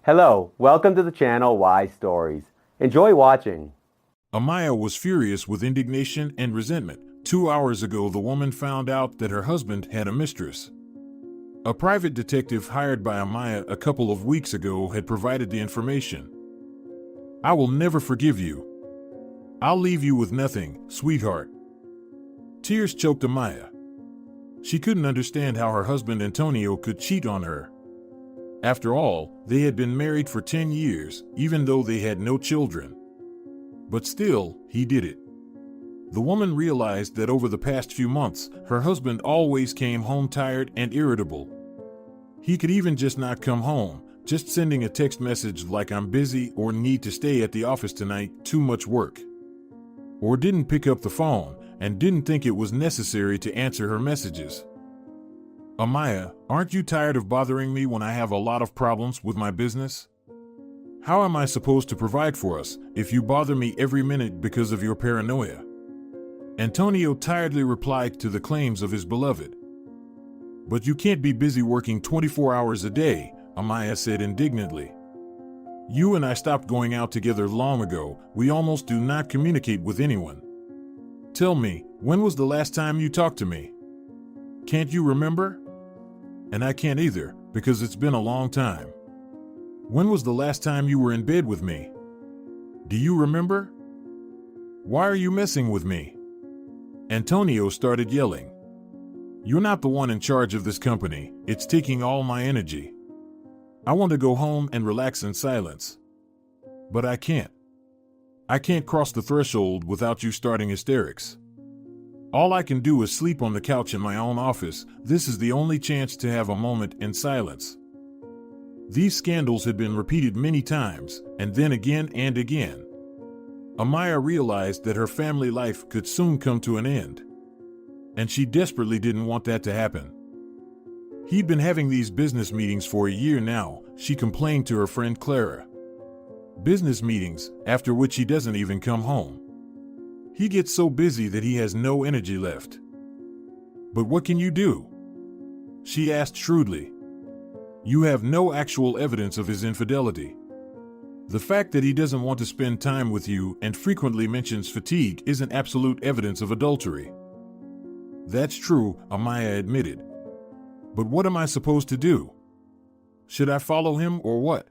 Hello, welcome to the channel Why Stories. Enjoy watching. Amaia was furious with indignation and resentment. 2 hours ago, the woman found out that her husband had a mistress. A private detective hired by Amaia a couple of weeks ago had provided the information. "I will never forgive you. I'll leave you with nothing, sweetheart." Tears choked Amaia. She couldn't understand how her husband Antonio could cheat on her. After all, they had been married for 10 years, even though they had no children. But still, he did it. The woman realized that over the past few months, her husband always came home tired and irritable. He could even just not come home, just sending a text message like "I'm busy" or "need to stay at the office tonight, too much work." Or didn't pick up the phone and didn't think it was necessary to answer her messages. "Amaia, aren't you tired of bothering me when I have a lot of problems with my business? How am I supposed to provide for us if you bother me every minute because of your paranoia?" Antonio tiredly replied to the claims of his beloved. "But you can't be busy working 24 hours a day," Amaia said indignantly. "You and I stopped going out together long ago. We almost do not communicate with anyone. Tell me, when was the last time you talked to me? Can't you remember? And I can't either, because it's been a long time. When was the last time you were in bed with me? Do you remember? Why are you messing with me?" Antonio started yelling. "You're not the one in charge of this company. It's taking all my energy. I want to go home and relax in silence. But I can't. I can't cross the threshold without you starting hysterics. All I can do is sleep on the couch in my own office. This is the only chance to have a moment in silence." These scandals had been repeated many times, and then again and again. Amaia realized that her family life could soon come to an end. And she desperately didn't want that to happen. He'd been having these business meetings for a year now, she complained to her friend Clara. Business meetings, after which he doesn't even come home. He gets so busy that he has no energy left. "But what can you do?" she asked shrewdly. "You have no actual evidence of his infidelity. The fact that he doesn't want to spend time with you and frequently mentions fatigue isn't absolute evidence of adultery." "That's true," Amaia admitted. "But what am I supposed to do? Should I follow him or what?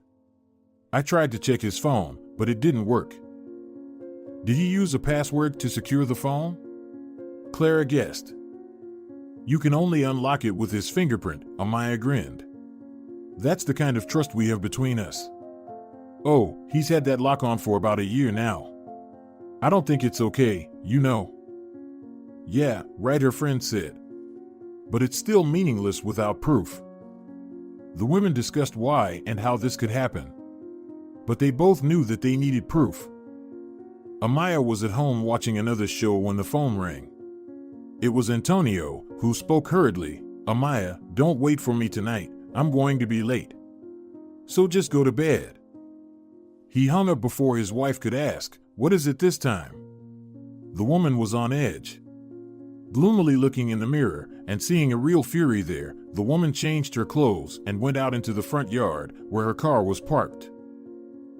I tried to check his phone, but it didn't work." "Did he use a password to secure the phone?" Clara guessed. "You can only unlock it with his fingerprint," Amaia grinned. "That's the kind of trust we have between us. Oh, he's had that lock on for about a year now. I don't think it's okay, you know." "Yeah, right," her friend said. "But it's still meaningless without proof." The women discussed why and how this could happen. But they both knew that they needed proof. Amaia was at home watching another show when the phone rang. It was Antonio, who spoke hurriedly. "Amaia, don't wait for me tonight. I'm going to be late. So just go to bed." He hung up before his wife could ask, "What is it this time?" The woman was on edge. Gloomily looking in the mirror and seeing a real fury there, the woman changed her clothes and went out into the front yard where her car was parked.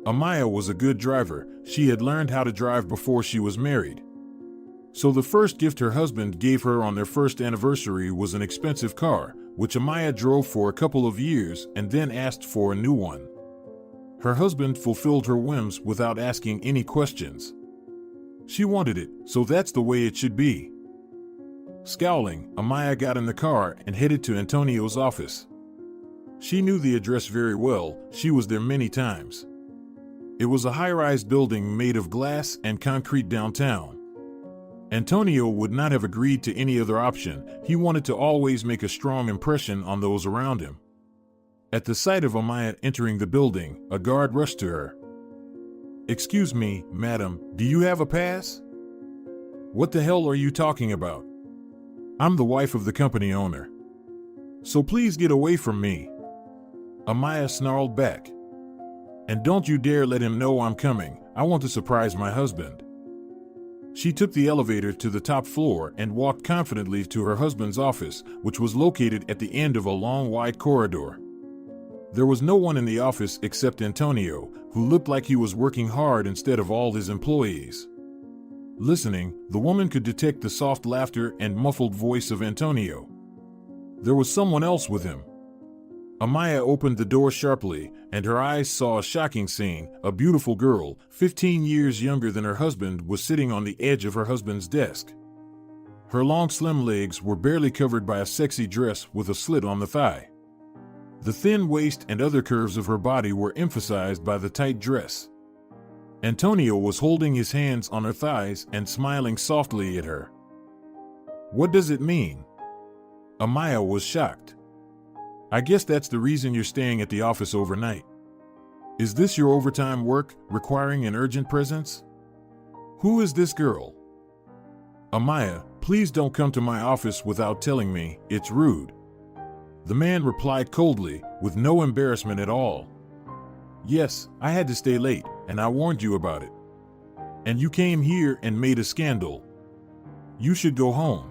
Amaia was a good driver. She had learned how to drive before she was married. So the first gift her husband gave her on their first anniversary was an expensive car, which Amaia drove for a couple of years and then asked for a new one. Her husband fulfilled her whims without asking any questions. She wanted it, so that's the way it should be. Scowling, Amaia got in the car and headed to Antonio's office. She knew the address very well. She was there many times. It was a high-rise building made of glass and concrete downtown. Antonio would not have agreed to any other option. He wanted to always make a strong impression on those around him. At the sight of Amaia entering the building, a guard rushed to her. "Excuse me, madam, do you have a pass?" "What the hell are you talking about? I'm the wife of the company owner. So please get away from me." Amaia snarled back. "And don't you dare let him know I'm coming. I want to surprise my husband." She took the elevator to the top floor and walked confidently to her husband's office, which was located at the end of a long, wide corridor. There was no one in the office except Antonio, who looked like he was working hard instead of all his employees. Listening, the woman could detect the soft laughter and muffled voice of Antonio. There was someone else with him. Amaia opened the door sharply, and her eyes saw a shocking scene. A beautiful girl, 15 years younger than her husband, was sitting on the edge of her husband's desk. Her long slim legs were barely covered by a sexy dress with a slit on the thigh. The thin waist and other curves of her body were emphasized by the tight dress. Antonio was holding his hands on her thighs and smiling softly at her. "What does it mean?" Amaia was shocked. "I guess that's the reason you're staying at the office overnight. Is this your overtime work, requiring an urgent presence? Who is this girl?" "Amaia, please don't come to my office without telling me, it's rude." The man replied coldly, with no embarrassment at all. "Yes, I had to stay late, and I warned you about it. And you came here and made a scandal. You should go home.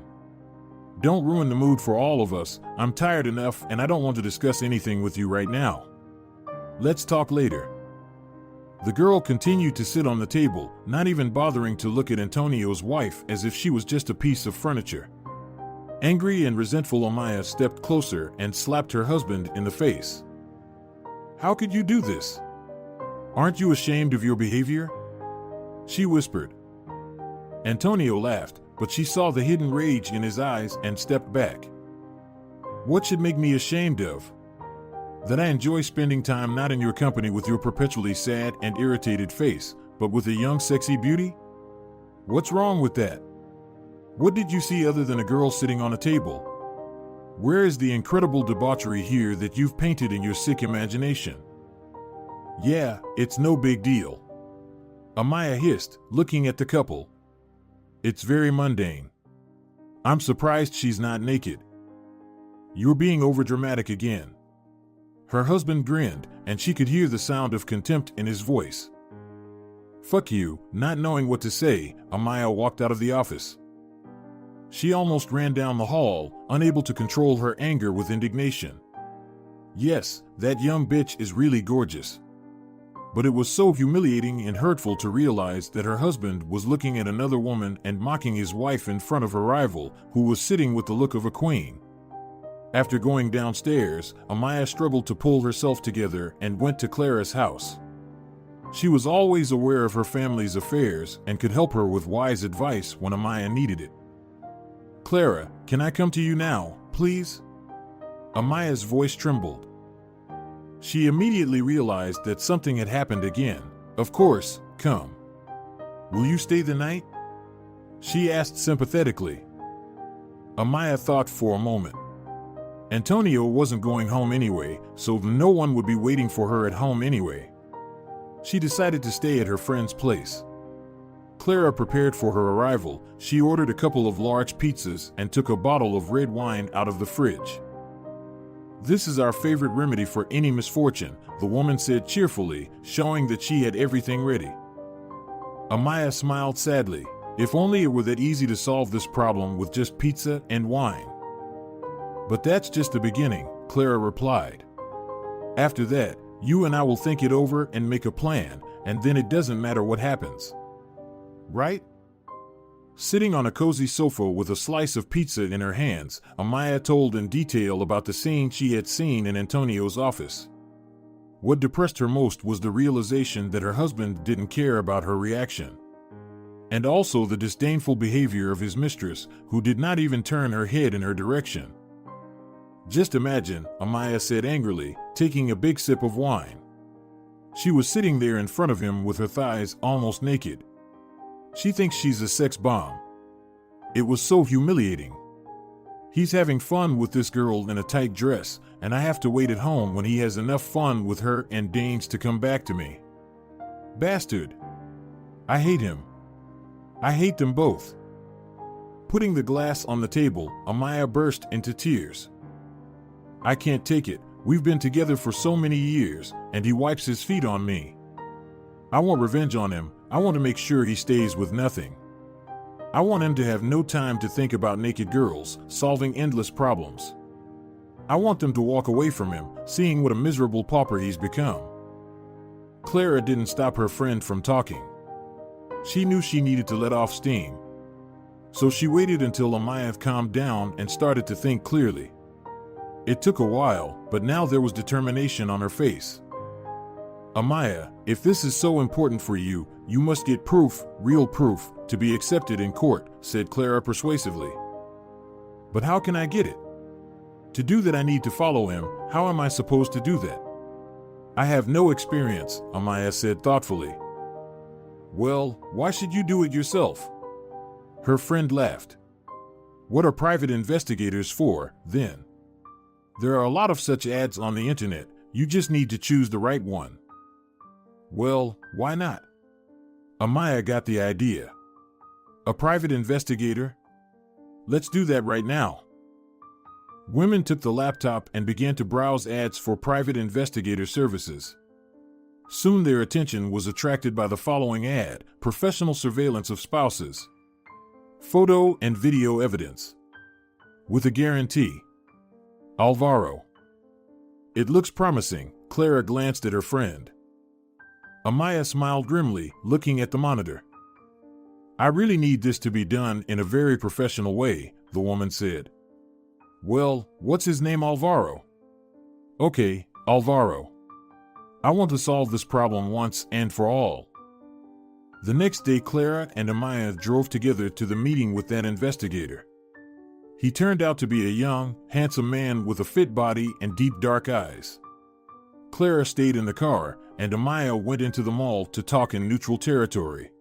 Don't ruin the mood for all of us. I'm tired enough and I don't want to discuss anything with you right now. Let's talk later." The girl continued to sit on the table, not even bothering to look at Antonio's wife as if she was just a piece of furniture. Angry and resentful, Amaia stepped closer and slapped her husband in the face. "How could you do this? Aren't you ashamed of your behavior?" she whispered. Antonio laughed, but she saw the hidden rage in his eyes and stepped back. "What should make me ashamed of? That I enjoy spending time not in your company with your perpetually sad and irritated face, but with a young sexy beauty? What's wrong with that? What did you see other than a girl sitting on a table? Where is the incredible debauchery here that you've painted in your sick imagination?" "Yeah, it's no big deal," Amaia hissed, looking at the couple. "It's very mundane. I'm surprised she's not naked." "You're being overdramatic again." Her husband grinned, and she could hear the sound of contempt in his voice. "Fuck you." Not knowing what to say, Amaia walked out of the office. She almost ran down the hall, unable to control her anger with indignation. Yes, that young bitch is really gorgeous. But it was so humiliating and hurtful to realize that her husband was looking at another woman and mocking his wife in front of her rival, who was sitting with the look of a queen. After going downstairs, Amaia struggled to pull herself together and went to Clara's house. She was always aware of her family's affairs and could help her with wise advice when Amaia needed it. "Clara, can I come to you now, please?" Amaia's voice trembled. She immediately realized that something had happened again. "Of course, come. Will you stay the night?" she asked sympathetically. Amaia thought for a moment. Antonio wasn't going home anyway, so no one would be waiting for her at home anyway. She decided to stay at her friend's place. Clara prepared for her arrival. She ordered a couple of large pizzas and took a bottle of red wine out of the fridge. "This is our favorite remedy for any misfortune," the woman said cheerfully, showing that she had everything ready. Amaia smiled sadly. If only it were that easy to solve this problem with just pizza and wine. "But that's just the beginning," Clara replied. "After that, you and I will think it over and make a plan, and then it doesn't matter what happens. Right?" Sitting on a cozy sofa with a slice of pizza in her hands, Amaia told in detail about the scene she had seen in Antonio's office. What depressed her most was the realization that her husband didn't care about her reaction. And also the disdainful behavior of his mistress, who did not even turn her head in her direction. "Just imagine," Amaia said angrily, taking a big sip of wine. She was sitting there in front of him with her thighs almost naked. She thinks she's a sex bomb. It was so humiliating. He's having fun with this girl in a tight dress, and I have to wait at home when he has enough fun with her and deigns to come back to me. Bastard. I hate him. I hate them both. Putting the glass on the table, Amaia burst into tears. "I can't take it. We've been together for so many years, and he wipes his feet on me. I want revenge on him. I want to make sure he stays with nothing. I want him to have no time to think about naked girls, solving endless problems. I want them to walk away from him, seeing what a miserable pauper he's become. Clara didn't stop her friend from talking. She knew she needed to let off steam. So she waited until Amaia calmed down and started to think clearly. It took a while, but now there was determination on her face. Amaia, if this is so important for you, you must get proof, real proof, to be accepted in court, said Clara persuasively. But how can I get it? To do that I need to follow him. How am I supposed to do that? I have no experience, Amaia said thoughtfully. Well, why should you do it yourself? Her friend laughed. What are private investigators for, then? There are a lot of such ads on the internet. You just need to choose the right one. Well, why not? Amaia got the idea. A private investigator? Let's do that right now. Women took the laptop and began to browse ads for private investigator services. Soon their attention was attracted by the following ad: professional surveillance of spouses. Photo and video evidence. With a guarantee. Alvaro. It looks promising. Clara glanced at her friend. Amaia smiled grimly, looking at the monitor. I really need this to be done in a very professional way, the woman said. Well, what's his name? Alvaro? Okay, Alvaro. I want to solve this problem once and for all. The next day, Clara and Amaia drove together to the meeting with that investigator. He turned out to be a young, handsome man with a fit body and deep dark eyes. Clara stayed in the car, and Amaia went into the mall to talk in neutral territory.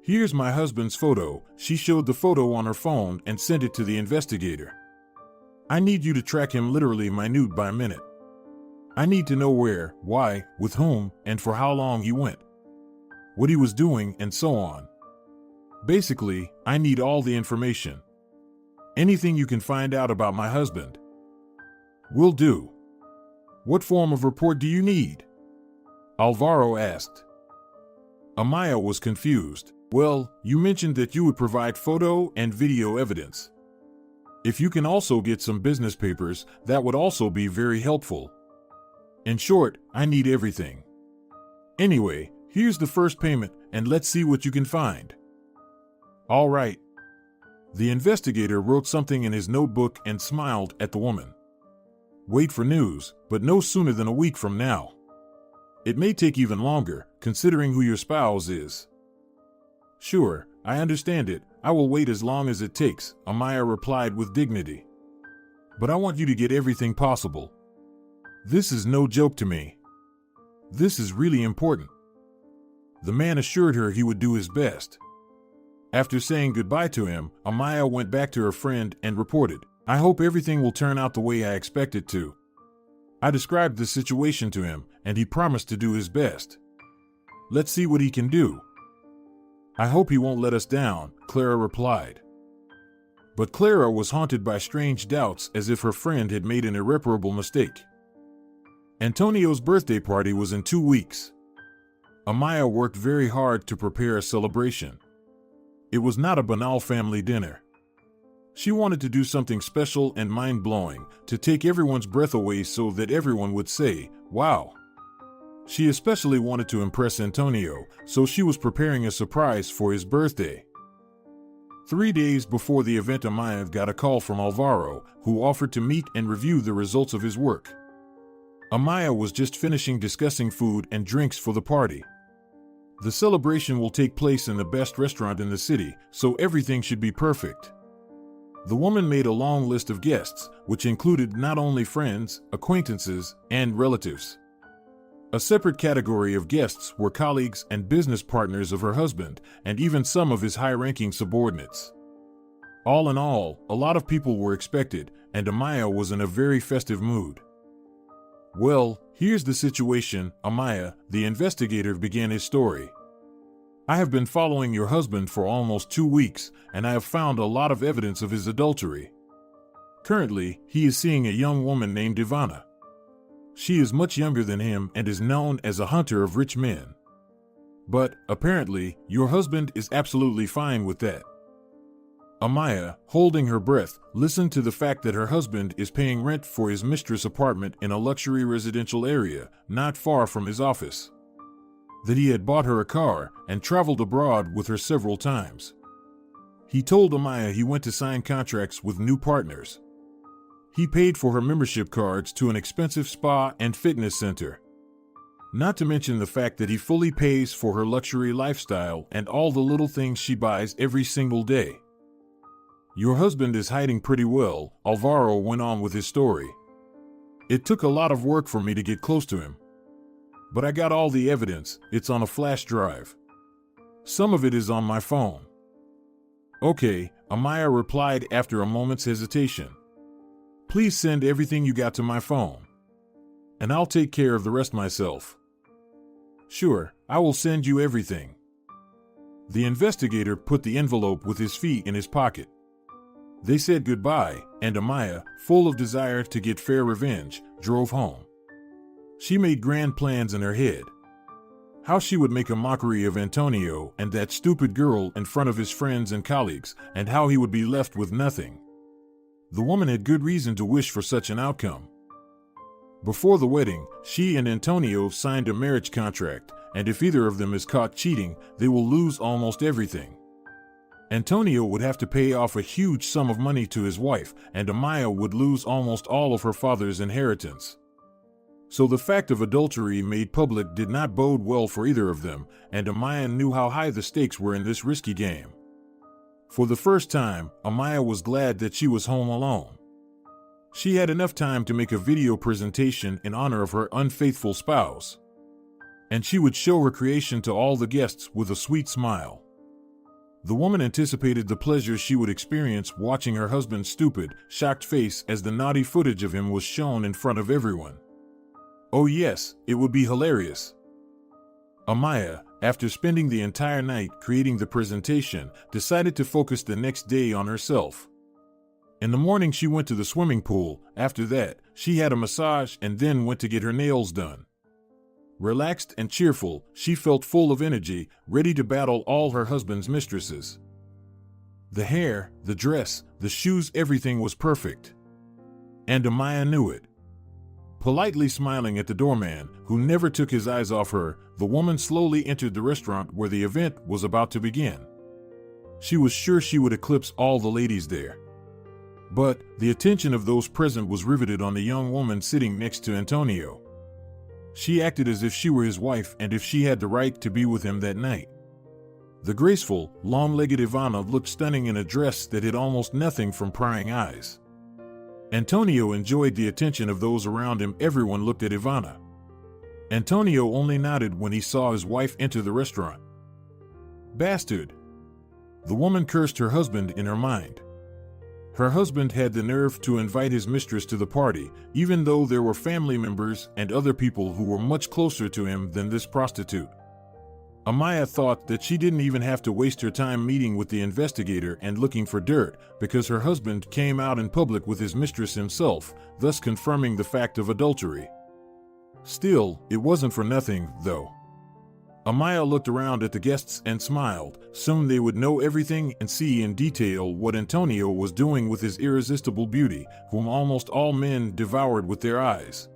Here's my husband's photo. She showed the photo on her phone and sent it to the investigator. I need you to track him literally minute by minute. I need to know where, why, with whom, and for how long he went. What he was doing, and so on. Basically, I need all the information. Anything you can find out about my husband. Will do. What form of report do you need? Alvaro asked. Amaia was confused. Well, you mentioned that you would provide photo and video evidence. If you can also get some business papers, that would also be very helpful. In short, I need everything. Anyway, here's the first payment, and let's see what you can find. All right. The investigator wrote something in his notebook and smiled at the woman. Wait for news, but no sooner than a week from now. It may take even longer, considering who your spouse is. Sure, I understand it. I will wait as long as it takes, Amaia replied with dignity. But I want you to get everything possible. This is no joke to me. This is really important. The man assured her he would do his best. After saying goodbye to him, Amaia went back to her friend and reported, I hope everything will turn out the way I expect it to. I described the situation to him, and he promised to do his best. Let's see what he can do. I hope he won't let us down, Clara replied. But Clara was haunted by strange doubts, as if her friend had made an irreparable mistake. Antonio's birthday party was in 2 weeks. Amaia worked very hard to prepare a celebration. It was not a banal family dinner. She wanted to do something special and mind-blowing, to take everyone's breath away so that everyone would say, wow. She especially wanted to impress Antonio, so she was preparing a surprise for his birthday. 3 days before the event, Amaia got a call from Alvaro, who offered to meet and review the results of his work. Amaia was just finishing discussing food and drinks for the party. The celebration will take place in the best restaurant in the city, so everything should be perfect. The woman made a long list of guests, which included not only friends, acquaintances, and relatives. A separate category of guests were colleagues and business partners of her husband, and even some of his high-ranking subordinates. All in all, a lot of people were expected, and Amaia was in a very festive mood. Well, here's the situation, Amaia, the investigator began his story. I have been following your husband for almost 2 weeks, and I have found a lot of evidence of his adultery. Currently, he is seeing a young woman named Ivana. She is much younger than him and is known as a hunter of rich men. But, apparently, your husband is absolutely fine with that. Amaia, holding her breath, listened to the fact that her husband is paying rent for his mistress' apartment in a luxury residential area not far from his office. That he had bought her a car and traveled abroad with her several times. He told Amaia he went to sign contracts with new partners. He paid for her membership cards to an expensive spa and fitness center. Not to mention the fact that he fully pays for her luxury lifestyle and all the little things she buys every single day. Your husband is hiding pretty well, Alvaro went on with his story. It took a lot of work for me to get close to him. But I got all the evidence, it's on a flash drive. Some of it is on my phone. Okay, Amaia replied after a moment's hesitation. Please send everything you got to my phone. And I'll take care of the rest myself. Sure, I will send you everything. The investigator put the envelope with his fee in his pocket. They said goodbye, and Amaia, full of desire to get fair revenge, drove home. She made grand plans in her head. How she would make a mockery of Antonio and that stupid girl in front of his friends and colleagues, and how he would be left with nothing. The woman had good reason to wish for such an outcome. Before the wedding, she and Antonio signed a marriage contract, and if either of them is caught cheating, they will lose almost everything. Antonio would have to pay off a huge sum of money to his wife, and Amaia would lose almost all of her father's inheritance. So the fact of adultery made public did not bode well for either of them, and Amaia knew how high the stakes were in this risky game. For the first time, Amaia was glad that she was home alone. She had enough time to make a video presentation in honor of her unfaithful spouse. And she would show her creation to all the guests with a sweet smile. The woman anticipated the pleasure she would experience watching her husband's stupid, shocked face as the naughty footage of him was shown in front of everyone. Oh yes, it would be hilarious. Amaia, after spending the entire night creating the presentation, decided to focus the next day on herself. In the morning she went to the swimming pool, after that, she had a massage and then went to get her nails done. Relaxed and cheerful, she felt full of energy, ready to battle all her husband's mistresses. The hair, the dress, the shoes, everything was perfect. And Amaia knew it. Politely smiling at the doorman, who never took his eyes off her, the woman slowly entered the restaurant where the event was about to begin. She was sure she would eclipse all the ladies there. But the attention of those present was riveted on the young woman sitting next to Antonio. She acted as if she were his wife and if she had the right to be with him that night. The graceful, long-legged Ivana looked stunning in a dress that hid almost nothing from prying eyes. Antonio enjoyed the attention of those around him. Everyone looked at Ivana. Antonio only nodded when he saw his wife enter the restaurant. Bastard! The woman cursed her husband in her mind. Her husband had the nerve to invite his mistress to the party, even though there were family members and other people who were much closer to him than this prostitute. Amaia thought that she didn't even have to waste her time meeting with the investigator and looking for dirt, because her husband came out in public with his mistress himself, thus confirming the fact of adultery. Still, it wasn't for nothing, though. Amaia looked around at the guests and smiled. Soon they would know everything and see in detail what Antonio was doing with his irresistible beauty, whom almost all men devoured with their eyes.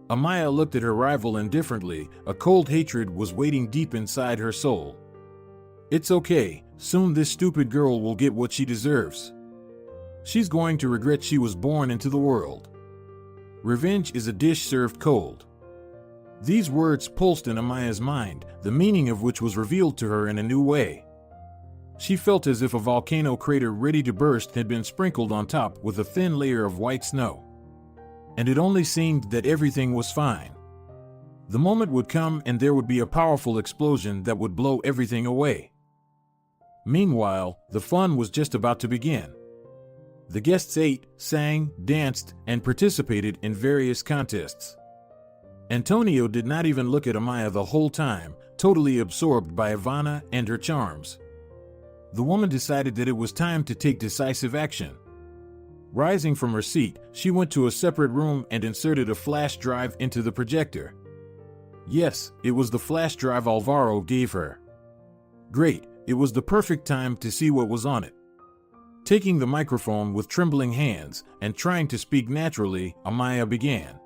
Amaia looked at her rival indifferently. A cold hatred was waiting deep inside her soul. It's okay, soon this stupid girl will get what she deserves. She's going to regret she was born into the world. Revenge is a dish served cold. These words pulsed in Amaia's mind, the meaning of which was revealed to her in a new way. She felt as if a volcano crater ready to burst had been sprinkled on top with a thin layer of white snow. And it only seemed that everything was fine. The moment would come and there would be a powerful explosion that would blow everything away. Meanwhile, the fun was just about to begin. The guests ate, sang, danced, and participated in various contests. Antonio did not even look at Amaia the whole time, totally absorbed by Ivana and her charms. The woman decided that it was time to take decisive action. Rising from her seat, she went to a separate room and inserted a flash drive into the projector. Yes, it was the flash drive Alvaro gave her. Great, it was the perfect time to see what was on it. Taking the microphone with trembling hands and trying to speak naturally, Amaia began.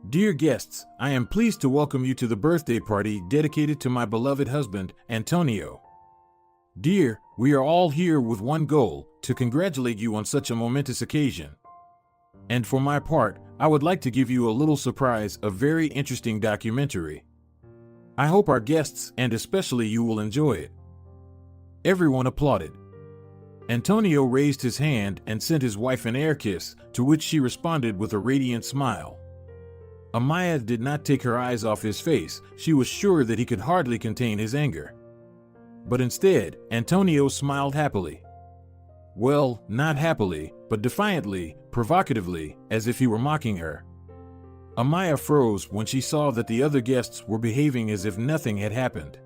Dear guests, I am pleased to welcome you to the birthday party dedicated to my beloved husband, Antonio. Dear, we are all here with one goal, to congratulate you on such a momentous occasion. And for my part, I would like to give you a little surprise, a very interesting documentary. I hope our guests and especially you will enjoy it. Everyone applauded. Antonio raised his hand and sent his wife an air kiss, to which she responded with a radiant smile. Amaia did not take her eyes off his face. She was sure that he could hardly contain his anger. But instead, Antonio smiled happily. Well, not happily, but defiantly, provocatively, as if he were mocking her. Amaia froze when she saw that the other guests were behaving as if nothing had happened.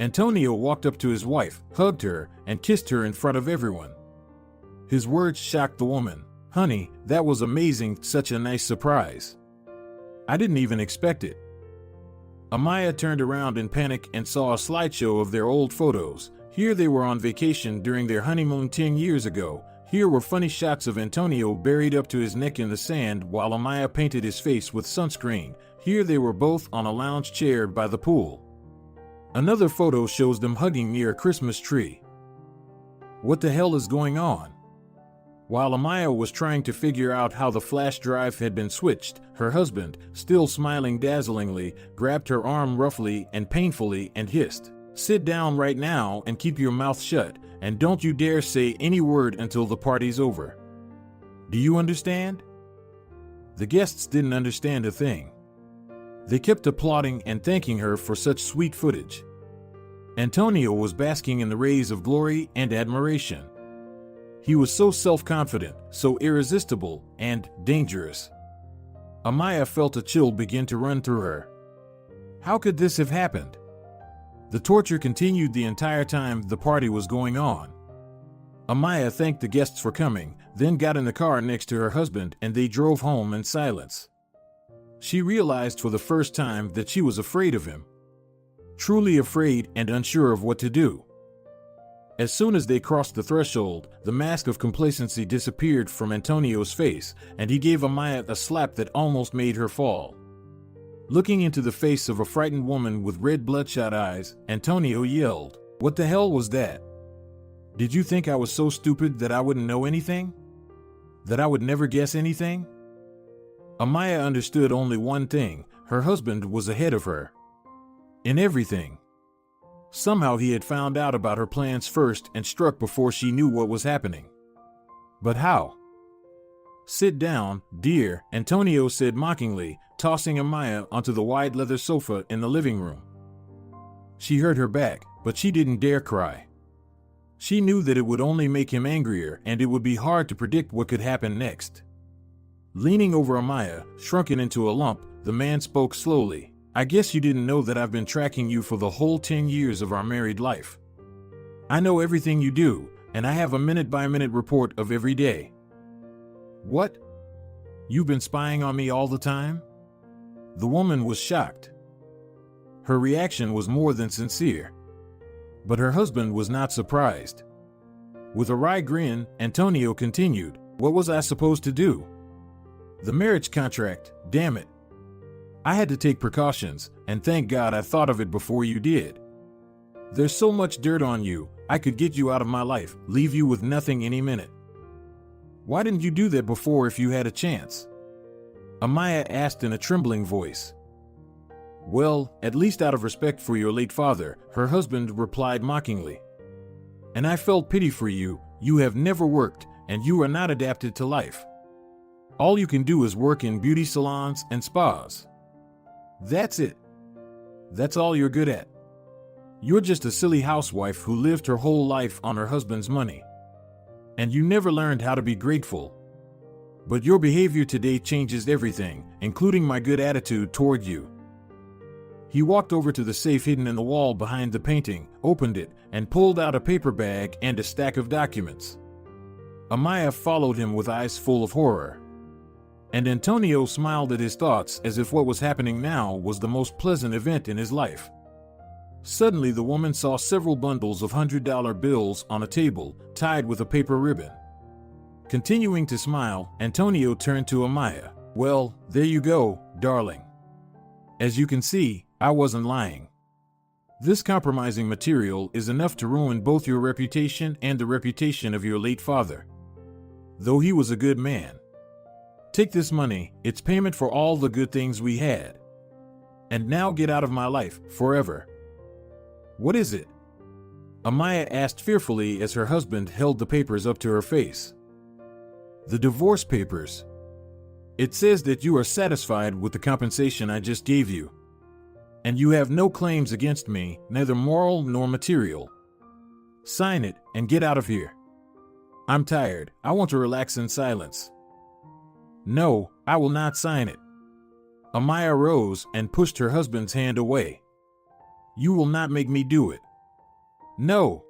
Antonio walked up to his wife, hugged her, and kissed her in front of everyone. His words shocked the woman. Honey, that was amazing, such a nice surprise. I didn't even expect it. Amaia turned around in panic and saw a slideshow of their old photos. Here they were on vacation during their honeymoon 10 years ago. Here were funny shots of Antonio buried up to his neck in the sand while Amaia painted his face with sunscreen. Here they were both on a lounge chair by the pool. Another photo shows them hugging near a Christmas tree. What the hell is going on? While Amaia was trying to figure out how the flash drive had been switched, her husband, still smiling dazzlingly, grabbed her arm roughly and painfully and hissed, "Sit down right now and keep your mouth shut, and don't you dare say any word until the party's over. Do you understand?" The guests didn't understand a thing. They kept applauding and thanking her for such sweet footage. Antonio was basking in the rays of glory and admiration. He was so self-confident, so irresistible, and dangerous. Amaia felt a chill begin to run through her. How could this have happened? The torture continued the entire time the party was going on. Amaia thanked the guests for coming, then got in the car next to her husband and they drove home in silence. She realized for the first time that she was afraid of him. Truly afraid and unsure of what to do. As soon as they crossed the threshold, the mask of complacency disappeared from Antonio's face, and he gave Amaia a slap that almost made her fall. Looking into the face of a frightened woman with red bloodshot eyes, Antonio yelled, "What the hell was that? Did you think I was so stupid that I wouldn't know anything? That I would never guess anything?" Amaia understood only one thing: her husband was ahead of her. In everything. Somehow he had found out about her plans first and struck before she knew what was happening. But how? "Sit down, dear," Antonio said mockingly, tossing Amaia onto the wide leather sofa in the living room. She hurt her back, but she didn't dare cry. She knew that it would only make him angrier and it would be hard to predict what could happen next. Leaning over Amaia, shrunken into a lump, the man spoke slowly. "I guess you didn't know that I've been tracking you for the whole 10 years of our married life. I know everything you do, and I have a minute-by-minute report of every day." "What? You've been spying on me all the time?" The woman was shocked. Her reaction was more than sincere. But her husband was not surprised. With a wry grin, Antonio continued, "What was I supposed to do? The marriage contract, damn it. I had to take precautions, and thank God I thought of it before you did. There's so much dirt on you, I could get you out of my life, leave you with nothing any minute. Why didn't you do that before if you had a chance?" Amaia asked in a trembling voice. "Well, at least out of respect for your late father," her husband replied mockingly. "And I felt pity for you. You have never worked, and you are not adapted to life. All you can do is work in beauty salons and spas. That's it. That's all you're good at. You're just a silly housewife who lived her whole life on her husband's money. And you never learned how to be grateful. But your behavior today changes everything, including my good attitude toward you." He walked over to the safe hidden in the wall behind the painting, opened it, and pulled out a paper bag and a stack of documents. Amaia followed him with eyes full of horror. And Antonio smiled at his thoughts as if what was happening now was the most pleasant event in his life. Suddenly, the woman saw several bundles of $100 bills on a table, tied with a paper ribbon. Continuing to smile, Antonio turned to Amaia. "Well, there you go, darling. As you can see, I wasn't lying. This compromising material is enough to ruin both your reputation and the reputation of your late father. Though he was a good man. Take this money, it's payment for all the good things we had. And now get out of my life, forever." "What is it?" Amaia asked fearfully as her husband held the papers up to her face. "The divorce papers. It says that you are satisfied with the compensation I just gave you. And you have no claims against me, neither moral nor material. Sign it and get out of here. I'm tired. I want to relax in silence." "No, I will not sign it." Amaia rose and pushed her husband's hand away. "You will not make me do it." "No."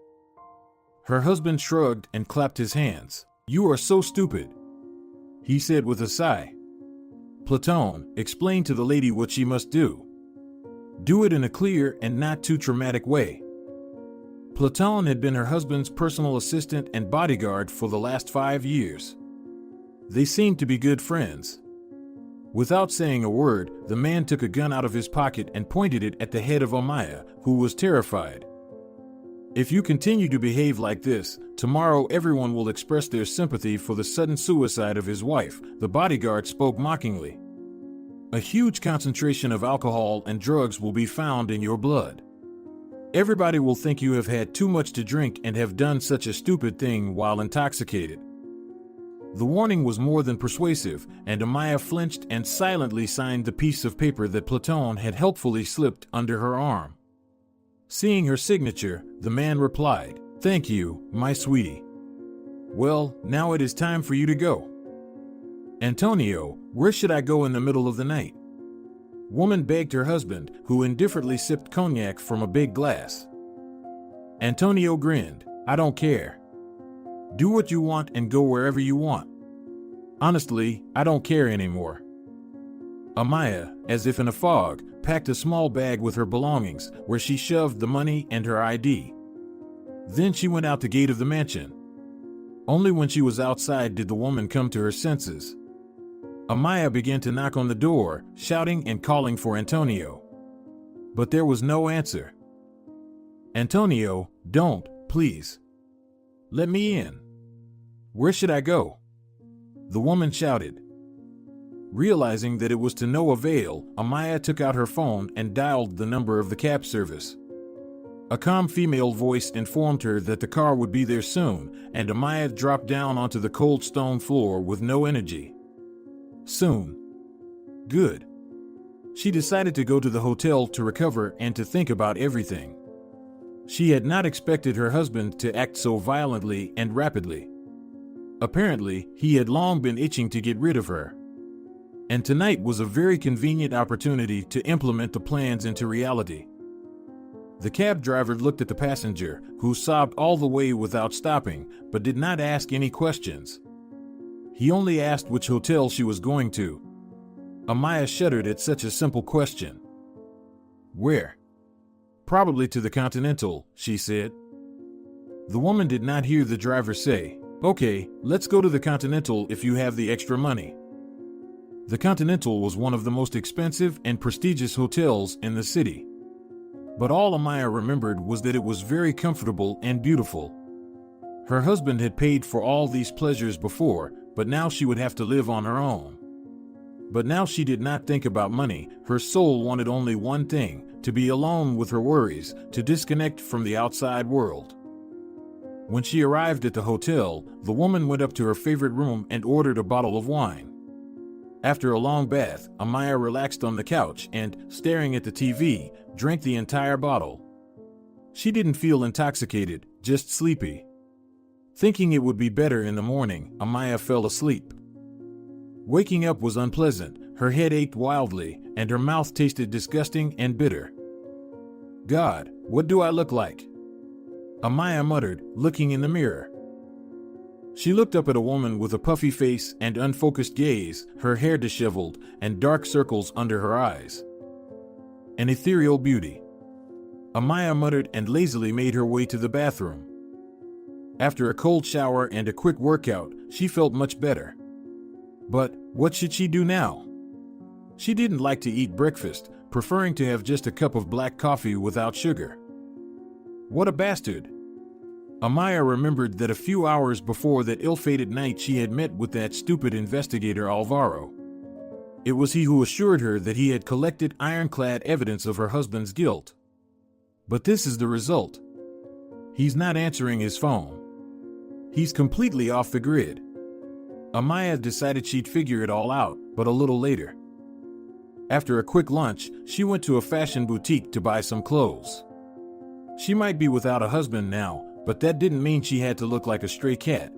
Her husband shrugged and clapped his hands. "You are so stupid," he said with a sigh. "Platon, explain to the lady what she must do. Do it in a clear and not too traumatic way." Platon had been her husband's personal assistant and bodyguard for the last 5 years. They seemed to be good friends. Without saying a word, the man took a gun out of his pocket and pointed it at the head of Amaia, who was terrified. "If you continue to behave like this, tomorrow everyone will express their sympathy for the sudden suicide of his wife," the bodyguard spoke mockingly. "A huge concentration of alcohol and drugs will be found in your blood. Everybody will think you have had too much to drink and have done such a stupid thing while intoxicated." The warning was more than persuasive, and Amaia flinched and silently signed the piece of paper that Platon had helpfully slipped under her arm. Seeing her signature, the man replied, "Thank you, my sweetie. Well, now it is time for you to go." "Antonio, where should I go in the middle of the night?" Woman begged her husband, who indifferently sipped cognac from a big glass. Antonio grinned. "I don't care. Do what you want and go wherever you want. Honestly, I don't care anymore." Amaia, as if in a fog, packed a small bag with her belongings, where she shoved the money and her ID. Then she went out the gate of the mansion. Only when she was outside did the woman come to her senses. Amaia began to knock on the door, shouting and calling for Antonio. But there was no answer. "Antonio, don't, please. Let me in. Where should I go?" the woman shouted. Realizing that it was to no avail, Amaia took out her phone and dialed the number of the cab service. A calm female voice informed her that the car would be there soon, and Amaia dropped down onto the cold stone floor with no energy. Soon. Good. She decided to go to the hotel to recover and to think about everything. She had not expected her husband to act so violently and rapidly. Apparently, he had long been itching to get rid of her. And tonight was a very convenient opportunity to implement the plans into reality. The cab driver looked at the passenger, who sobbed all the way without stopping, but did not ask any questions. He only asked which hotel she was going to. Amaia shuddered at such a simple question. "Where?" "Probably to the Continental," she said. The woman did not hear the driver say, "Okay, let's go to the Continental if you have the extra money." The Continental was one of the most expensive and prestigious hotels in the city. But all Amaia remembered was that it was very comfortable and beautiful. Her husband had paid for all these pleasures before, but now she would have to live on her own. But now she did not think about money. Her soul wanted only one thing, to be alone with her worries, to disconnect from the outside world. When she arrived at the hotel, the woman went up to her favorite room and ordered a bottle of wine. After a long bath, Amaia relaxed on the couch and, staring at the TV, drank the entire bottle. She didn't feel intoxicated, just sleepy. Thinking it would be better in the morning, Amaia fell asleep. Waking up was unpleasant, her head ached wildly, and her mouth tasted disgusting and bitter. "God, what do I look like?" Amaia muttered, looking in the mirror. She looked up at a woman with a puffy face and unfocused gaze, her hair disheveled, and dark circles under her eyes. An ethereal beauty. Amaia muttered and lazily made her way to the bathroom. After a cold shower and a quick workout, she felt much better. But what should she do now? She didn't like to eat breakfast, preferring to have just a cup of black coffee without sugar. What a bastard! Amaia remembered that a few hours before that ill-fated night she had met with that stupid investigator Alvaro. It was he who assured her that he had collected ironclad evidence of her husband's guilt. But this is the result. He's not answering his phone. He's completely off the grid. Amaia decided she'd figure it all out, but a little later. After a quick lunch, she went to a fashion boutique to buy some clothes. She might be without a husband now, but that didn't mean she had to look like a stray cat.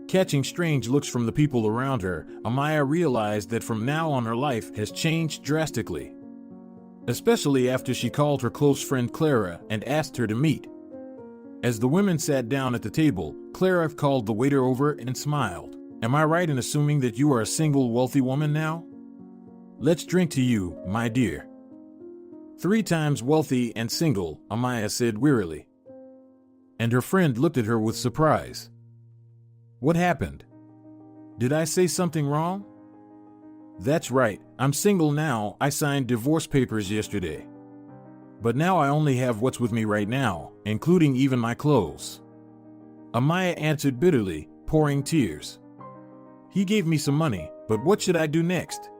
Catching strange looks from the people around her, Amaia realized that from now on her life has changed drastically. Especially after she called her close friend Clara and asked her to meet. As the women sat down at the table, Clara called the waiter over and smiled. "Am I right in assuming that you are a single, wealthy woman now? Let's drink to you, my dear." 3 times wealthy and single, Amaia said wearily. And her friend looked at her with surprise. What happened? Did I say something wrong? That's right, I'm single now. I signed divorce papers yesterday. But now I only have what's with me right now, including even my clothes. Amaia answered bitterly, pouring tears. He gave me some money, but what should I do next?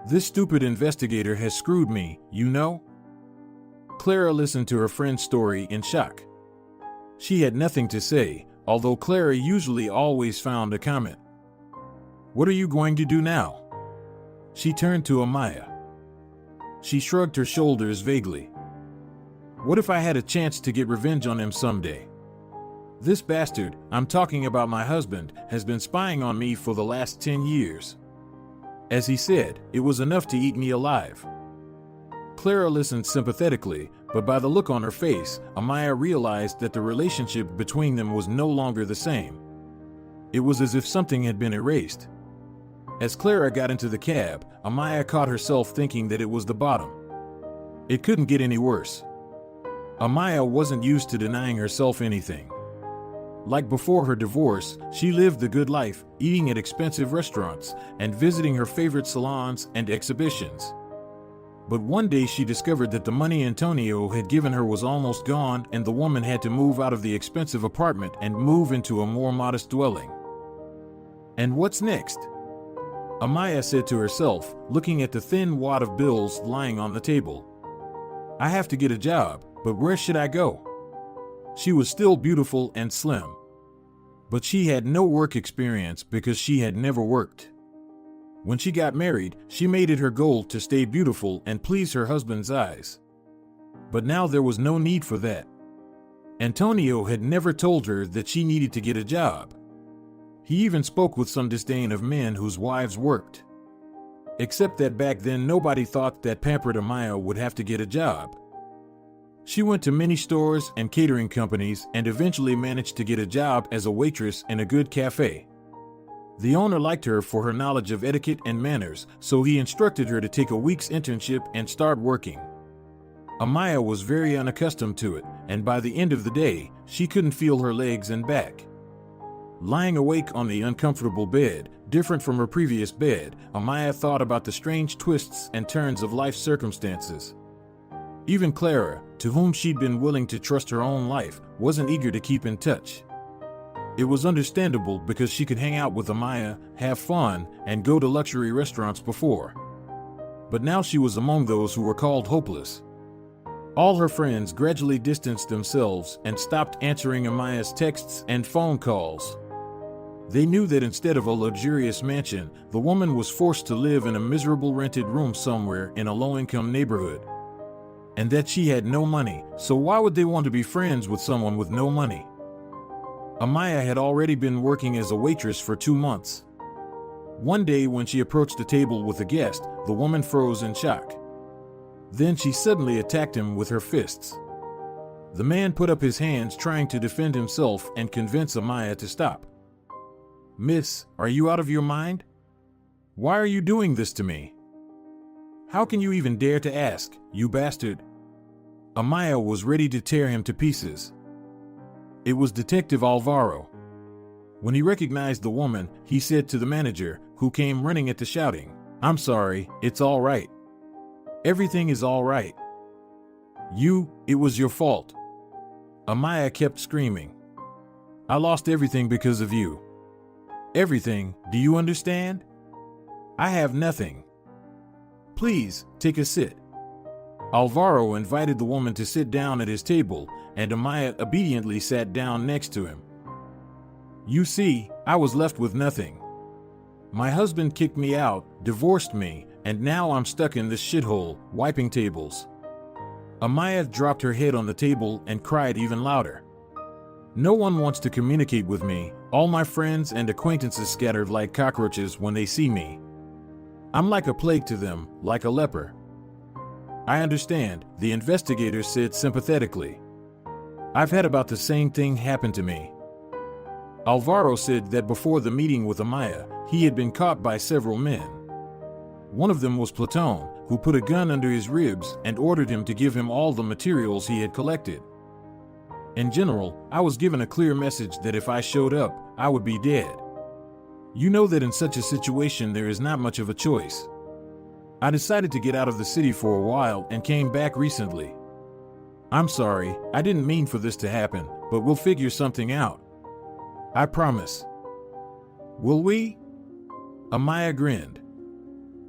This stupid investigator has screwed me, you know? Clara listened to her friend's story in shock. She had nothing to say, although Clara usually always found a comment. What are you going to do now? She turned to Amaia. She shrugged her shoulders vaguely. What if I had a chance to get revenge on him someday? This bastard, I'm talking about my husband, has been spying on me for the last 10 years. As he said, it was enough to eat me alive. Clara listened sympathetically, but by the look on her face, Amaia realized that the relationship between them was no longer the same. It was as if something had been erased. As Clara got into the cab, Amaia caught herself thinking that it was the bottom. It couldn't get any worse. Amaia wasn't used to denying herself anything. Like before her divorce, she lived the good life, eating at expensive restaurants and visiting her favorite salons and exhibitions. But one day she discovered that the money Antonio had given her was almost gone, and the woman had to move out of the expensive apartment and move into a more modest dwelling. And what's next? Amaia said to herself, looking at the thin wad of bills lying on the table. I have to get a job, but where should I go? She was still beautiful and slim. But she had no work experience because she had never worked. When she got married, she made it her goal to stay beautiful and please her husband's eyes. But now there was no need for that. Antonio had never told her that she needed to get a job. He even spoke with some disdain of men whose wives worked. Except that back then nobody thought that pampered Amaia would have to get a job. She went to many stores and catering companies and eventually managed to get a job as a waitress in a good cafe. The owner liked her for her knowledge of etiquette and manners, so he instructed her to take a week's internship and start working. Amaia was very unaccustomed to it, and by the end of the day, she couldn't feel her legs and back. Lying awake on the uncomfortable bed, different from her previous bed, Amaia thought about the strange twists and turns of life's circumstances. Even Clara, to whom she'd been willing to trust her own life, wasn't eager to keep in touch. It was understandable because she could hang out with Amaia, have fun, and go to luxury restaurants before. But now she was among those who were called hopeless. All her friends gradually distanced themselves and stopped answering Amaia's texts and phone calls. They knew that instead of a luxurious mansion, the woman was forced to live in a miserable rented room somewhere in a low-income neighborhood. And that she had no money, so why would they want to be friends with someone with no money? Amaia had already been working as a waitress for 2 months. One day when she approached the table with a guest, the woman froze in shock. Then she suddenly attacked him with her fists. The man put up his hands trying to defend himself and convince Amaia to stop. Miss, are you out of your mind? Why are you doing this to me? How can you even dare to ask, you bastard? Amaia was ready to tear him to pieces. It was Detective Alvaro. When he recognized the woman, he said to the manager, who came running at the shouting, "I'm sorry, it's all right. Everything is all right. It was your fault." Amaia kept screaming. "I lost everything because of you. Everything, do you understand? I have nothing. Please, take a sit." Alvaro invited the woman to sit down at his table, and Amaia obediently sat down next to him. "You see, I was left with nothing. My husband kicked me out, divorced me, and now I'm stuck in this shithole, wiping tables." Amaia dropped her head on the table and cried even louder. "No one wants to communicate with me. All my friends and acquaintances scattered like cockroaches when they see me. I'm like a plague to them, like a leper." "I understand," the investigator said sympathetically. "I've had about the same thing happen to me." Alvaro said that before the meeting with Amaia, he had been caught by several men. One of them was Platon, who put a gun under his ribs and ordered him to give him all the materials he had collected. "In general, I was given a clear message that if I showed up, I would be dead. You know that in such a situation there is not much of a choice. I decided to get out of the city for a while and came back recently. I'm sorry, I didn't mean for this to happen, but we'll figure something out. I promise." "Will we?" Amaia grinned.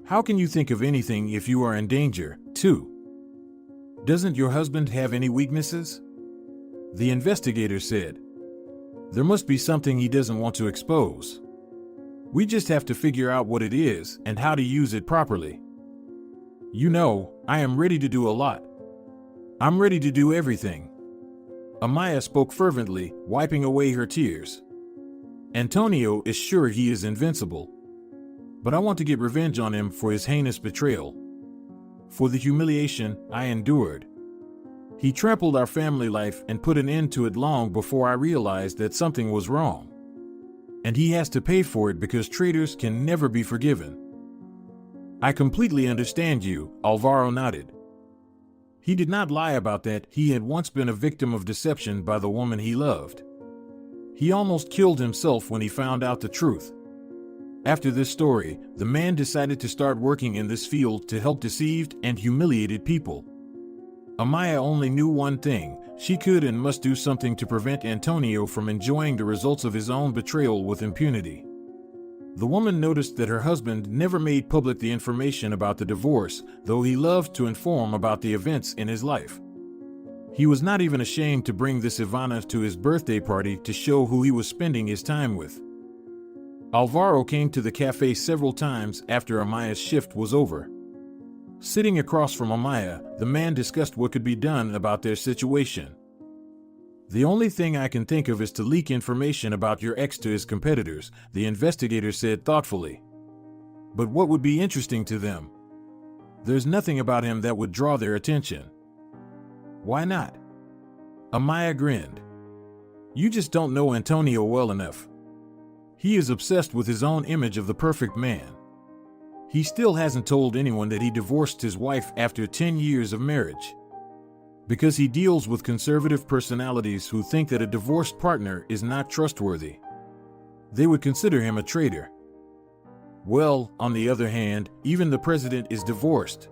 "How can you think of anything if you are in danger, too? Doesn't your husband have any weaknesses?" The investigator said. "There must be something he doesn't want to expose. We just have to figure out what it is and how to use it properly. You know, I am ready to do a lot. I'm ready to do everything." Amaia spoke fervently, wiping away her tears. "Antonio is sure he is invincible. But I want to get revenge on him for his heinous betrayal. For the humiliation I endured. He trampled our family life and put an end to it long before I realized that something was wrong. And he has to pay for it because traitors can never be forgiven." "I completely understand you," Alvaro nodded. He did not lie about that. He had once been a victim of deception by the woman he loved. He almost killed himself when he found out the truth. After this story, the man decided to start working in this field to help deceived and humiliated people. Amaia only knew one thing: she could and must do something to prevent Antonio from enjoying the results of his own betrayal with impunity. The woman noticed that her husband never made public the information about the divorce, though he loved to inform about the events in his life. He was not even ashamed to bring this Ivana to his birthday party to show who he was spending his time with. Alvaro came to the cafe several times after Amaia's shift was over. Sitting across from Amaia, the man discussed what could be done about their situation. "The only thing I can think of is to leak information about your ex to his competitors," the investigator said thoughtfully. "But what would be interesting to them? There's nothing about him that would draw their attention." "Why not?" Amaia grinned. "You just don't know Antonio well enough. He is obsessed with his own image of the perfect man. He still hasn't told anyone that he divorced his wife after 10 years of marriage. Because he deals with conservative personalities who think that a divorced partner is not trustworthy. They would consider him a traitor. Well, on the other hand, even the president is divorced.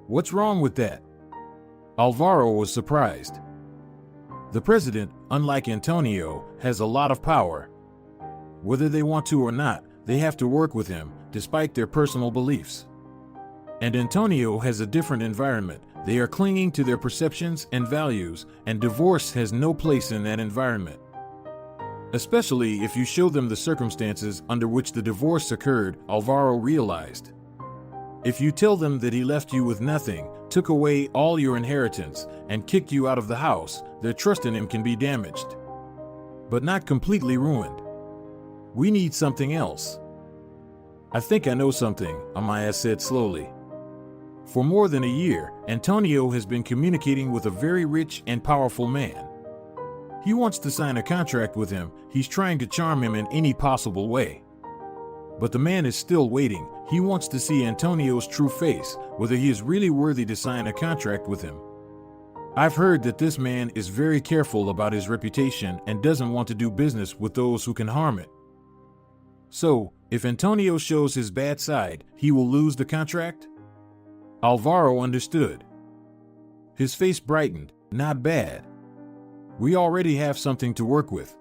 What's wrong with that?" Alvaro was surprised. The president, unlike Antonio, has a lot of power. Whether they want to or not, they have to work with him, despite their personal beliefs. And Antonio has a different environment. They are clinging to their perceptions and values, and divorce has no place in that environment. Especially if you show them the circumstances under which the divorce occurred, Alvaro realized. If you tell them that he left you with nothing, took away all your inheritance, and kicked you out of the house, their trust in him can be damaged. But not completely ruined. We need something else. "I think I know something," Amaia said slowly. "For more than a year, Antonio has been communicating with a very rich and powerful man. He wants to sign a contract with him. He's trying to charm him in any possible way. But the man is still waiting. He wants to see Antonio's true face, whether he is really worthy to sign a contract with him. I've heard that this man is very careful about his reputation and doesn't want to do business with those who can harm it. So, if Antonio shows his bad side, he will lose the contract? Alvaro understood. His face brightened. Not bad. We already have something to work with.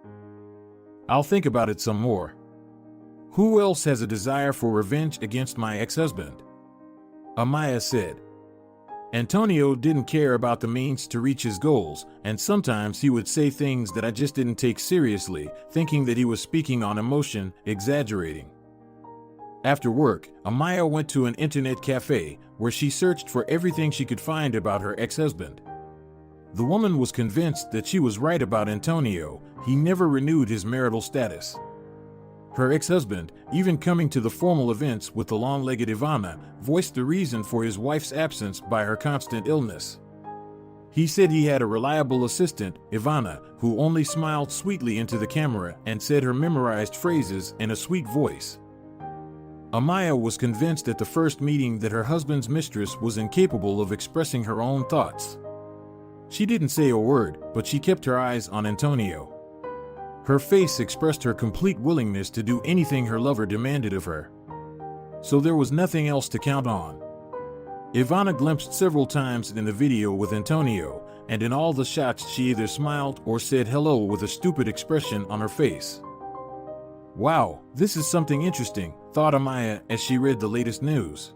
I'll think about it some more. Who else has a desire for revenge against my ex-husband? Amaia said. Antonio didn't care about the means to reach his goals, and sometimes he would say things that I just didn't take seriously, thinking that he was speaking on emotion, exaggerating. After work, Amaia went to an internet cafe, where she searched for everything she could find about her ex-husband. The woman was convinced that she was right about Antonio. He never renewed his marital status. Her ex-husband, even coming to the formal events with the long-legged Ivana, voiced the reason for his wife's absence by her constant illness. He said he had a reliable assistant, Ivana, who only smiled sweetly into the camera and said her memorized phrases in a sweet voice. Amaia was convinced at the first meeting that her husband's mistress was incapable of expressing her own thoughts. She didn't say a word, but she kept her eyes on Antonio. Her face expressed her complete willingness to do anything her lover demanded of her. So there was nothing else to count on. Ivana glimpsed several times in the video with Antonio, and in all the shots she either smiled or said hello with a stupid expression on her face. Wow, this is something interesting, thought Amaia as she read the latest news.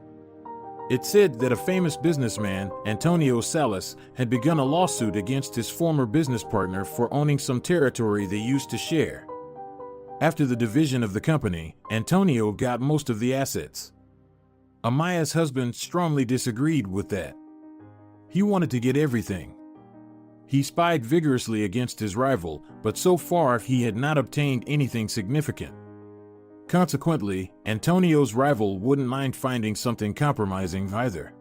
It said that a famous businessman, Antonio Salas, had begun a lawsuit against his former business partner for owning some territory they used to share. After the division of the company, Antonio got most of the assets. Amaia's husband strongly disagreed with that. He wanted to get everything. He spied vigorously against his rival, but so far he had not obtained anything significant. Consequently, Antonio's rival wouldn't mind finding something compromising either.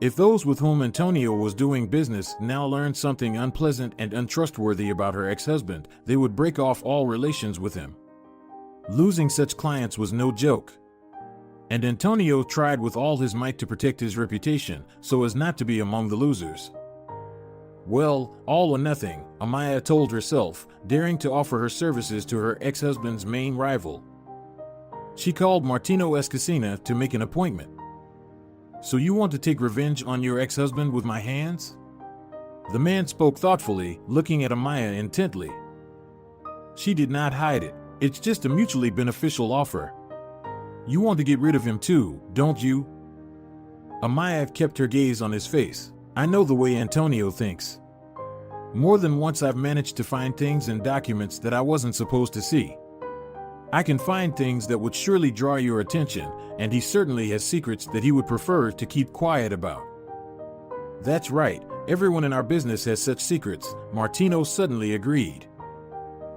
If those with whom Antonio was doing business now learned something unpleasant and untrustworthy about her ex-husband, they would break off all relations with him. Losing such clients was no joke. And Antonio tried with all his might to protect his reputation so as not to be among the losers. Well, all or nothing, Amaia told herself, daring to offer her services to her ex-husband's main rival. She called Martino Escasina to make an appointment. So you want to take revenge on your ex-husband with my hands? The man spoke thoughtfully, looking at Amaia intently. She did not hide it. It's just a mutually beneficial offer. You want to get rid of him too, don't you? Amaia kept her gaze on his face. I know the way Antonio thinks. More than once I've managed to find things in documents that I wasn't supposed to see. I can find things that would surely draw your attention, and he certainly has secrets that he would prefer to keep quiet about. That's right, everyone in our business has such secrets, Martino suddenly agreed.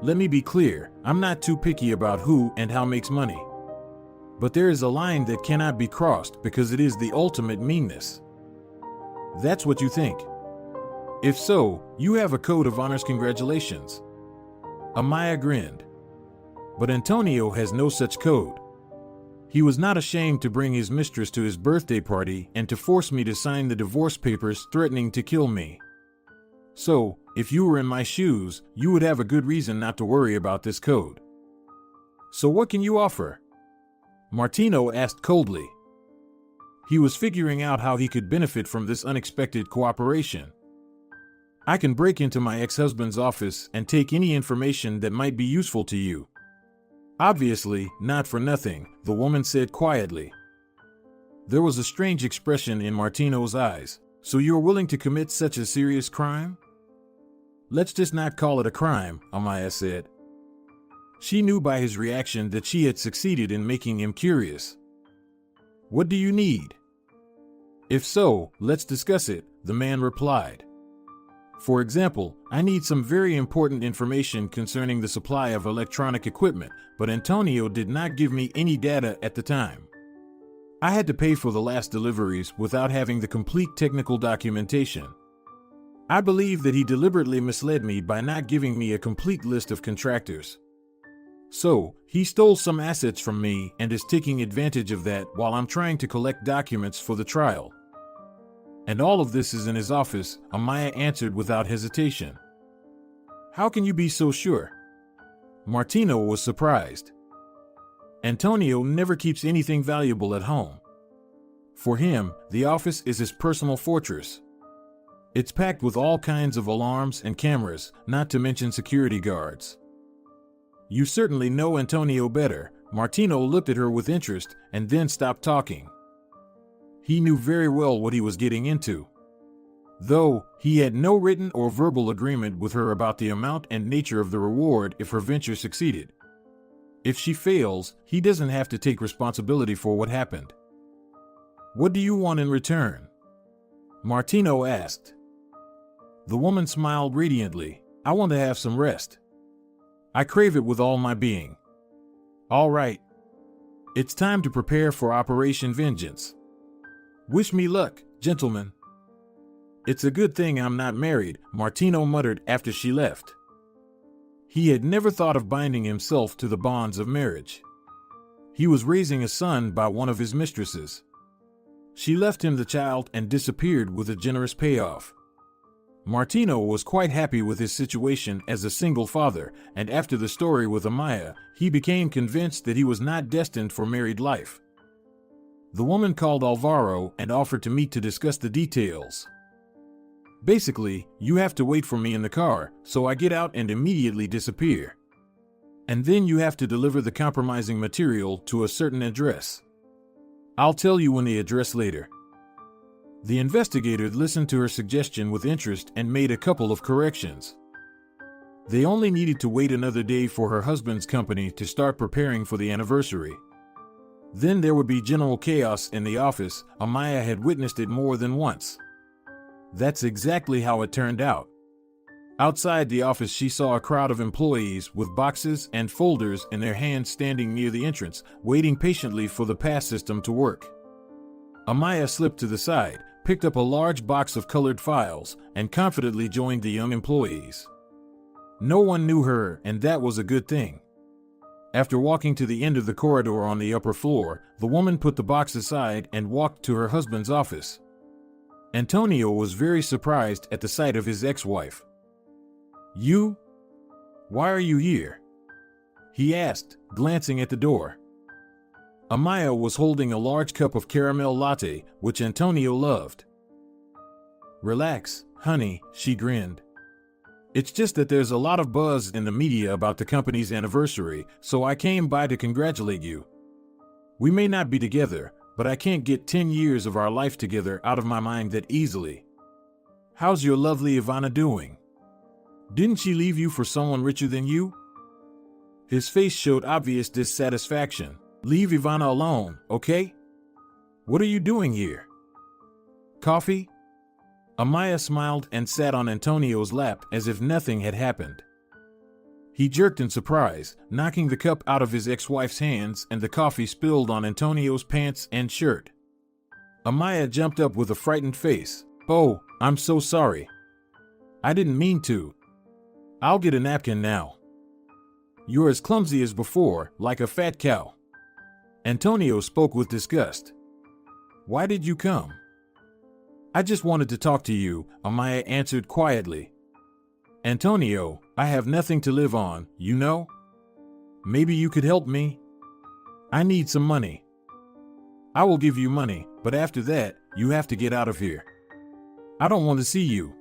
Let me be clear, I'm not too picky about who and how makes money. But there is a line that cannot be crossed because it is the ultimate meanness. That's what you think. If so, you have a code of honors. Congratulations. Amaia grinned. But Antonio has no such code. He was not ashamed to bring his mistress to his birthday party and to force me to sign the divorce papers threatening to kill me. So, if you were in my shoes, you would have a good reason not to worry about this code. So what can you offer? Martino asked coldly. He was figuring out how he could benefit from this unexpected cooperation. I can break into my ex-husband's office and take any information that might be useful to you. Obviously, not for nothing, the woman said quietly. There was a strange expression in Martino's eyes. So you're willing to commit such a serious crime? Let's just not call it a crime, Amaia said. She knew by his reaction that she had succeeded in making him curious. What do you need? If so, let's discuss it, the man replied. For example, I need some very important information concerning the supply of electronic equipment, but Antonio did not give me any data at the time. I had to pay for the last deliveries without having the complete technical documentation. I believe that he deliberately misled me by not giving me a complete list of contractors. So, he stole some assets from me and is taking advantage of that while I'm trying to collect documents for the trial. And all of this is in his office, Amaia answered without hesitation. How can you be so sure? Martino was surprised. Antonio never keeps anything valuable at home. For him, the office is his personal fortress. It's packed with all kinds of alarms and cameras, not to mention security guards. You certainly know Antonio better. Martino looked at her with interest and then stopped talking. He knew very well what he was getting into. Though, he had no written or verbal agreement with her about the amount and nature of the reward if her venture succeeded. If she fails, he doesn't have to take responsibility for what happened. What do you want in return? Martino asked. The woman smiled radiantly. I want to have some rest. I crave it with all my being. All right. It's time to prepare for Operation Vengeance. Wish me luck, gentlemen. It's a good thing I'm not married, Martino muttered after she left. He had never thought of binding himself to the bonds of marriage. He was raising a son by one of his mistresses. She left him the child and disappeared with a generous payoff. Martino was quite happy with his situation as a single father, and after the story with Amaia, he became convinced that he was not destined for married life. The woman called Alvaro and offered to meet to discuss the details. Basically, you have to wait for me in the car, so I get out and immediately disappear. And then you have to deliver the compromising material to a certain address. I'll tell you when the address later. The investigator listened to her suggestion with interest and made a couple of corrections. They only needed to wait another day for her husband's company to start preparing for the anniversary. Then there would be general chaos in the office. Amaia had witnessed it more than once. That's exactly how it turned out. Outside the office, she saw a crowd of employees with boxes and folders in their hands standing near the entrance, waiting patiently for the pass system to work. Amaia slipped to the side, picked up a large box of colored files, and confidently joined the young employees. No one knew her, and that was a good thing. After walking to the end of the corridor on the upper floor, the woman put the box aside and walked to her husband's office. Antonio was very surprised at the sight of his ex-wife. You? Why are you here? He asked, glancing at the door. Amaia was holding a large cup of caramel latte, which Antonio loved. Relax, honey, she grinned. It's just that there's a lot of buzz in the media about the company's anniversary, so I came by to congratulate you. We may not be together, but I can't get 10 years of our life together out of my mind that easily. How's your lovely Ivana doing? Didn't she leave you for someone richer than you? His face showed obvious dissatisfaction. Leave Ivana alone, okay? What are you doing here? Coffee? Amaia smiled and sat on Antonio's lap as if nothing had happened. He jerked in surprise, knocking the cup out of his ex-wife's hands, and the coffee spilled on Antonio's pants and shirt. Amaia jumped up with a frightened face. Oh, I'm so sorry. I didn't mean to. I'll get a napkin now. You're as clumsy as before, like a fat cow. Antonio spoke with disgust. Why did you come? I just wanted to talk to you, Amaia answered quietly. Antonio, I have nothing to live on, you know? Maybe you could help me? I need some money. I will give you money, but after that, you have to get out of here. I don't want to see you.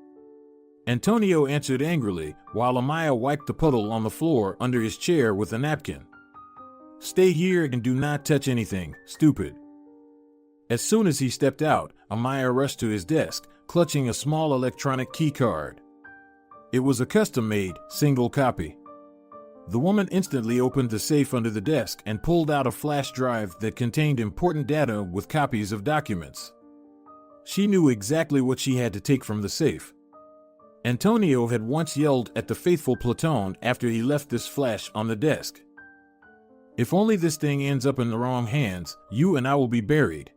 Antonio answered angrily, while Amaia wiped the puddle on the floor under his chair with a napkin. Stay here and do not touch anything, stupid. As soon as he stepped out, Amaia rushed to his desk, clutching a small electronic key card. It was a custom-made, single copy. The woman instantly opened the safe under the desk and pulled out a flash drive that contained important data with copies of documents. She knew exactly what she had to take from the safe. Antonio had once yelled at the faithful Platon after he left this flash on the desk. If only this thing ends up in the wrong hands, you and I will be buried.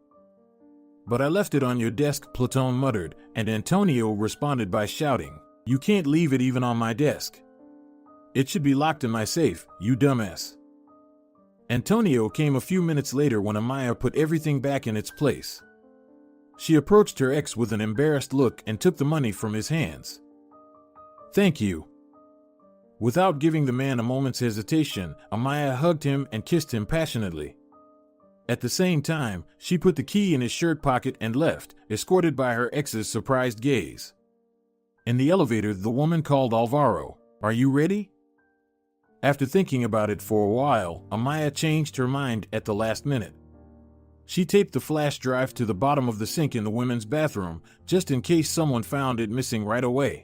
But I left it on your desk, Platon muttered, and Antonio responded by shouting, You can't leave it even on my desk. It should be locked in my safe, you dumbass. Antonio came a few minutes later when Amaia put everything back in its place. She approached her ex with an embarrassed look and took the money from his hands. "Thank you." Without giving the man a moment's hesitation, Amaia hugged him and kissed him passionately. At the same time, she put the key in his shirt pocket and left, escorted by her ex's surprised gaze. In the elevator, the woman called Alvaro. "Are you ready?" After thinking about it for a while, Amaia changed her mind at the last minute. She taped the flash drive to the bottom of the sink in the women's bathroom, just in case someone found it missing right away.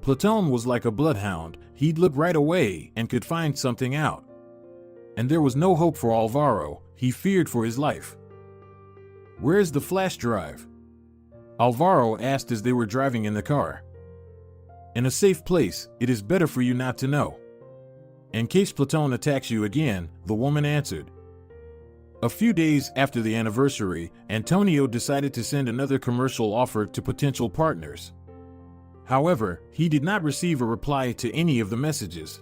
Platon was like a bloodhound. He'd look right away and could find something out. And there was no hope for Alvaro. He feared for his life. "Where's the flash drive?" Alvaro asked as they were driving in the car. "In a safe place. It is better for you not to know. In case Platon attacks you again," the woman answered. A few days after the anniversary, Antonio decided to send another commercial offer to potential partners. However, he did not receive a reply to any of the messages.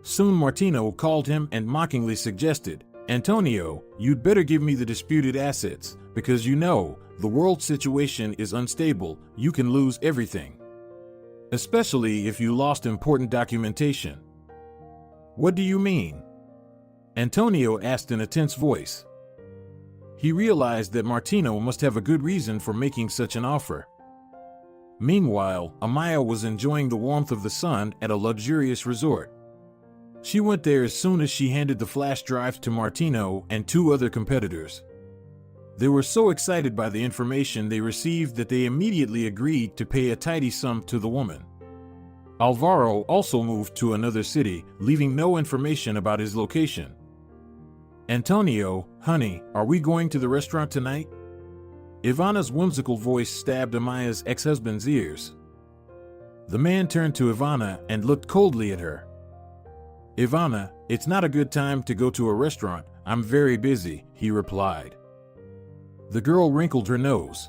Soon Martino called him and mockingly suggested, "Antonio, you'd better give me the disputed assets, because you know, the world situation is unstable, you can lose everything. Especially if you lost important documentation." "What do you mean?" Antonio asked in a tense voice. He realized that Martino must have a good reason for making such an offer. Meanwhile, Amaia was enjoying the warmth of the sun at a luxurious resort. She went there as soon as she handed the flash drive to Martino and two other competitors. They were so excited by the information they received that they immediately agreed to pay a tidy sum to the woman. Alvaro also moved to another city, leaving no information about his location. "Antonio, honey, are we going to the restaurant tonight?" Ivana's whimsical voice stabbed Amaia's ex-husband's ears. The man turned to Ivana and looked coldly at her. "Ivana, it's not a good time to go to a restaurant. I'm very busy," he replied. The girl wrinkled her nose.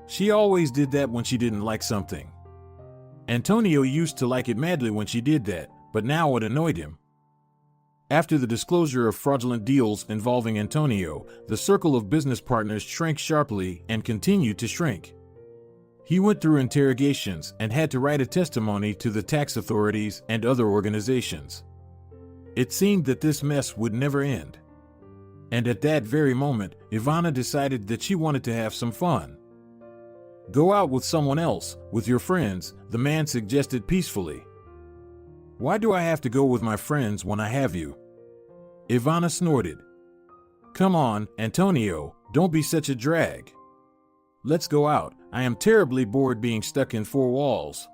She always did that when she didn't like something. Antonio used to like it madly when she did that, but now it annoyed him. After the disclosure of fraudulent deals involving Antonio, the circle of business partners shrank sharply and continued to shrink. He went through interrogations and had to write a testimony to the tax authorities and other organizations. It seemed that this mess would never end. And at that very moment, Ivana decided that she wanted to have some fun. "Go out with someone else, with your friends," the man suggested peacefully. "Why do I have to go with my friends when I have you?" Ivana snorted. "Come on, Antonio, don't be such a drag. Let's go out. I am terribly bored being stuck in four walls."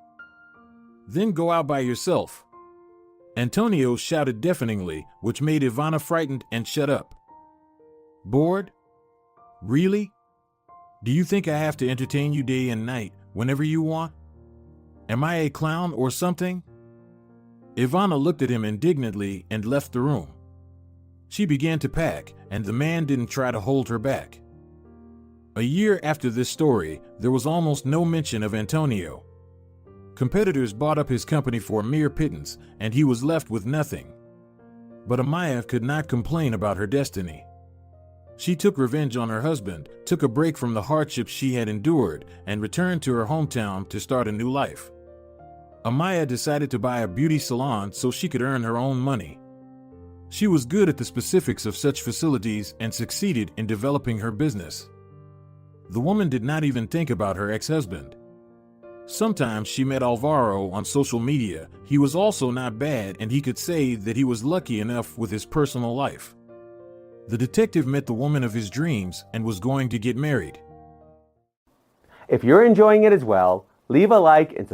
"Then go out by yourself." Antonio shouted deafeningly, which made Ivana frightened and shut up. "Bored? Really? Do you think I have to entertain you day and night, whenever you want? Am I a clown or something?" Ivana looked at him indignantly and left the room. She began to pack, and the man didn't try to hold her back. A year after this story, there was almost no mention of Antonio. Competitors bought up his company for a mere pittance, and he was left with nothing. But Amaia could not complain about her destiny. She took revenge on her husband, took a break from the hardships she had endured, and returned to her hometown to start a new life. Amaia decided to buy a beauty salon so she could earn her own money. She was good at the specifics of such facilities and succeeded in developing her business. The woman did not even think about her ex-husband. Sometimes she met Alvaro on social media. He was also not bad, and he could say that he was lucky enough with his personal life. The detective met the woman of his dreams and was going to get married. If you're enjoying it as well, leave a like and